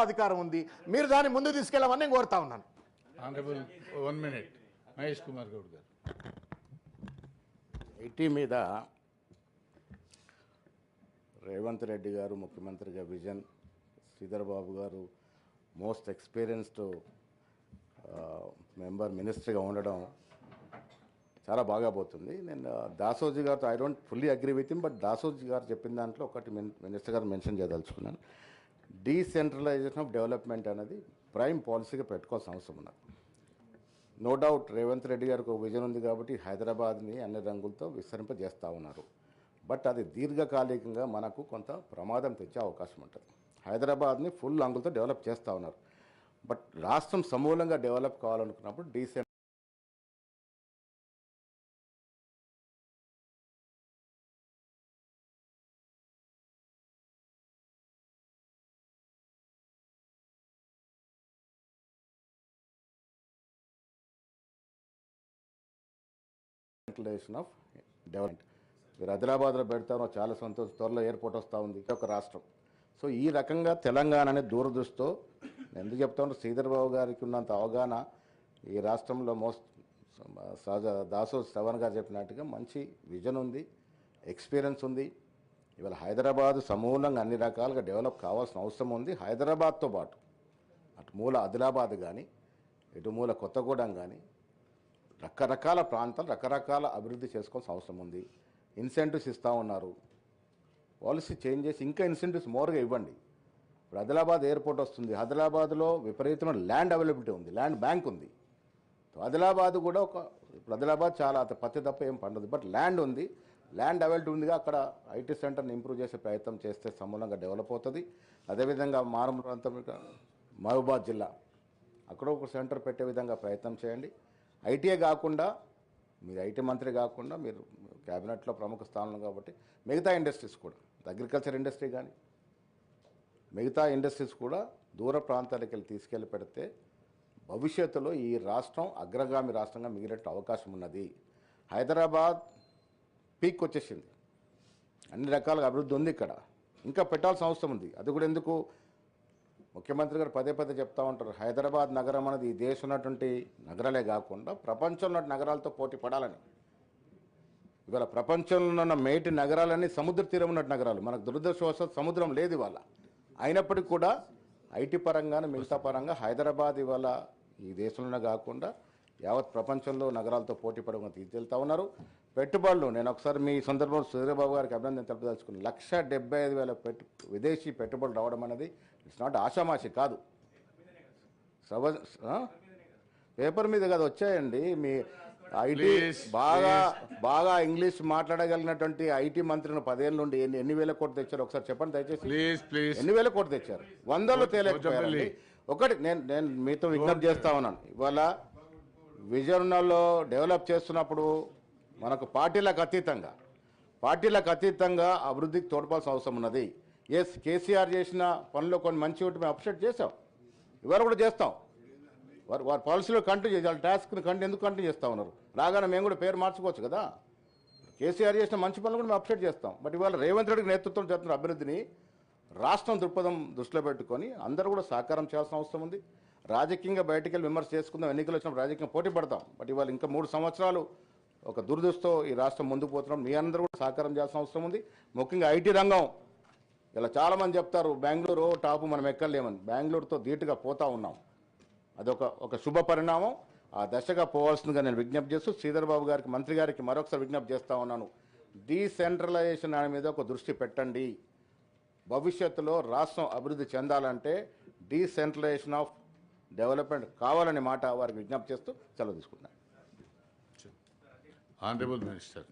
అధికారం ఉంది, మీరు దాన్ని ముందుకు తీసుకెళ్ళమని నేను కోరుతా ఉన్నాను. ఆనరబుల్ 1 minute మహేష్ కుమార్ గౌడ్ గారు. ఐటీ మీద రేవంత్ రెడ్డి గారు ముఖ్యమంత్రిగా విజన్, శ్రీధర్ బాబు గారు మోస్ట్ ఎక్స్పీరియన్స్డ్ మినిస్టర్గా ఉండడం చాలా బాగా పోతుంది. నేను దాసోజీ గారితో I don't fully agree with him, but Dasoju గారు చెప్పిన దాంట్లో ఒకటి మినిస్టర్ గారు మెన్షన్ చేయదలుచుకున్నాను. డీసెంట్రలైజేషన్ ఆఫ్ డెవలప్మెంట్ అనేది ప్రైమ్ పాలసీగా పెట్టుకోవాల్సిన అవసరం ఉన్నది. నో డౌట్ రేవంత్ రెడ్డి గారికి ఒక విజన్ ఉంది కాబట్టి హైదరాబాద్ని అన్ని రంగులతో విస్తరింపజేస్తూ ఉన్నారు. బట్ అది దీర్ఘకాలికంగా మనకు కొంత ప్రమాదం తెచ్చే అవకాశం ఉంటుంది. హైదరాబాద్ని ఫుల్ అంగులతో డెవలప్ చేస్తూ ఉన్నారు. బట్ రాష్ట్రం సమూలంగా డెవలప్ కావాలనుకున్నప్పుడు డీసెంట్రలైజేషన్ ఆఫ్ డెవలప్మెంట్ మీరు ఆదిలాబాద్లో పెడతారో చాలా సంతోషం. త్వరలో ఎయిర్పోర్ట్ వస్తూ ఉంది ఒక రాష్ట్రం. సో ఈ రకంగా తెలంగాణని దూరదృష్టితో ఎందుకు చెప్తాను, శ్రీధర్ బాబు గారికి ఉన్నంత అవగాహన ఈ రాష్ట్రంలో దాసో శ్రవణ్ గారు చెప్పినట్టుగా మంచి విజన్ ఉంది, ఎక్స్పీరియన్స్ ఉంది. ఇవాళ హైదరాబాద్ సమూలంగా అన్ని రకాలుగా డెవలప్ కావాల్సిన అవసరం ఉంది. హైదరాబాద్తో పాటు అటు మూల ఆదిలాబాద్ కానీ ఇటు మూల కొత్తగూడెం కానీ రకరకాల ప్రాంతాలు రకరకాల అభివృద్ధి చేసుకోవాల్సిన అవసరం ఉంది. ఇన్సెంటివ్స్ ఇస్తూ ఉన్నారు. పాలసీ చేంజ్ చేసి ఇంకా ఇన్సెంటివ్స్ మోర్గా ఇవ్వండి. ఇప్పుడు ఆదిలాబాద్ ఎయిర్పోర్ట్ వస్తుంది. ఆదిలాబాద్లో విపరీతమైన ల్యాండ్ అవైలబిలిటీ ఉంది, ల్యాండ్ బ్యాంక్ ఉంది. ఆదిలాబాద్ కూడా ఇప్పుడు ఆదిలాబాద్ చాలా పత్తి తప్ప ఏం పండదు, బట్ ల్యాండ్ ఉంది, ల్యాండ్ అవైలబిలిటీ ఉందిగా. అక్కడ ఐటీ సెంటర్ని ఇంప్రూవ్ చేసే ప్రయత్నం చేస్తే సమూలంగా డెవలప్ అవుతుంది. అదేవిధంగా మారుమూల ప్రాంతం మహబూబాద్ జిల్లా అక్కడ ఒక సెంటర్ పెట్టే విధంగా ప్రయత్నం చేయండి. ఐటీఏ కాకుండా మీరు ఐటీ మంత్రి కాకుండా మీరు క్యాబినెట్లో ప్రముఖ స్థానంలో కాబట్టి మిగతా ఇండస్ట్రీస్ కూడా అగ్రికల్చర్ ఇండస్ట్రీ కానీ మిగతా ఇండస్ట్రీస్ కూడా దూర ప్రాంతాలకు వెళ్ళి తీసుకెళ్ళి పెడితే భవిష్యత్తులో ఈ రాష్ట్రం అగ్రగామి రాష్ట్రంగా మిగిలేట అవకాశం ఉన్నది. హైదరాబాద్ పీక్ వచ్చేసింది, అన్ని రకాలుగా అభివృద్ధి ఉంది. ఇక్కడ ఇంకా పెట్టాల్సిన అవసరం ఉంది. అది కూడా ఎందుకు ముఖ్యమంత్రి గారు పదే పదే చెప్తా ఉంటారు, హైదరాబాద్ నగరం అనేది ఈ దేశం ఉన్నటువంటి నగరాలే కాకుండా ప్రపంచంలో నగరాలతో పోటీ పడాలని. ఇవాళ ప్రపంచంలో ఉన్న మేటి నగరాలన్నీ సముద్ర తీరం ఉన్నట్టు నగరాలు. మనకు దురదృష్టవశాత్తు సముద్రం లేదు ఇవాళ. అయినప్పటికీ కూడా ఐటీ పరంగానే మిగతా పరంగా హైదరాబాద్ ఇవాళ ఈ దేశంలోనే కాకుండా యావత్ ప్రపంచంలో నగరాలతో పోటీ పడకుండా తీసుకెళ్తా ఉన్నారు. పెట్టుబడులు నేను ఒకసారి మీ సందర్భంలో సూర్యబాబు గారికి అభినందన తెలుపదలుచుకున్నాను. 1,75,000 విదేశీ పెట్టుబడులు రావడం అనేది ఇట్స్ నాట్ ఆషామాషి కాదు. పేపర్ మీద కదా వచ్చాయండి. మీ ఐటీ బాగా ఇంగ్లీష్ మాట్లాడగలిగినటువంటి ఐటీ మంత్రిని 10 ఏళ్ళ నుండి ఎన్ని వేల కోట్లు తెచ్చారు ఒకసారి చెప్పండి దయచేసి. ఎన్ని వేల కోట్లు తెచ్చారు? 100లో తేలేకపోయారు. ఒకటి నేను మీతో విజ్ఞప్తి చేస్తా ఉన్నాను, ఇవాళ విజయనగరంలో డెవలప్ చేస్తున్నప్పుడు మనకు పార్టీలకు అతీతంగా అభివృద్ధికి తోడ్పాల్సిన అవసరం ఉన్నది. ఎస్, కేసీఆర్ చేసిన పనులు కొన్ని మంచి ఒకటి మేము అప్రిషియేట్ చేసాం, ఇవాళ కూడా చేస్తాం. వారి పాలసీలో కంటిన్యూ చేసి వాళ్ళ టాస్క్ని ఎందుకు కంటిన్యూ చేస్తూ ఉన్నారు? రాగానే మేము కూడా పేరు మార్చుకోవచ్చు కదా. కేసీఆర్ చేసిన మంచి పనులు కూడా మేము అప్రిషియేట్ చేస్తాం. బట్ ఇవాళ రేవంత్ రెడ్డికి నేతృత్వం చేస్తున్న అభివృద్ధిని రాష్ట్రం దృక్పథం దృష్టిలో పెట్టుకొని అందరూ కూడా సహకారం చేయాల్సిన అవసరం ఉంది. రాజకీయంగా బయటికి వెళ్ళి విమర్శ చేసుకుందాం, ఎన్నికలు వచ్చినప్పుడు రాజకీయం పోటీ పడతాం. బట్ ఇవాళ ఇంకా 3 సంవత్సరాలు ఒక దురదృష్టితో ఈ రాష్ట్రం ముందుకు పోతున్నాం. మీ అందరూ కూడా సహకారం చేయాల్సిన అవసరం ఉంది. ముఖ్యంగా ఐటీ రంగం ఇలా చాలామంది చెప్తారు బెంగళూరు టాపు మనం ఎక్కలేమని. బెంగళూరుతో ధీటుగా పోతా ఉన్నాం. అదొక శుభ పరిణామం. ఆ దశగా పోవాల్సిందిగా నేను విజ్ఞప్తి చేస్తూ శ్రీధర్ బాబు గారికి మంత్రి గారికి మరొకసారి విజ్ఞప్తి చేస్తూ ఉన్నాను. డీసెంట్రలైజేషన్ మీద ఒక దృష్టి పెట్టండి. భవిష్యత్తులో రాష్ట్రం అభివృద్ధి చెందాలంటే డీసెంట్రలైజేషన్ ఆఫ్ డెవలప్మెంట్ కావాలనే మాట వారికి విజ్ఞప్తి చేస్తూ సెలవు తీసుకుంటున్నాను. Honourable minister.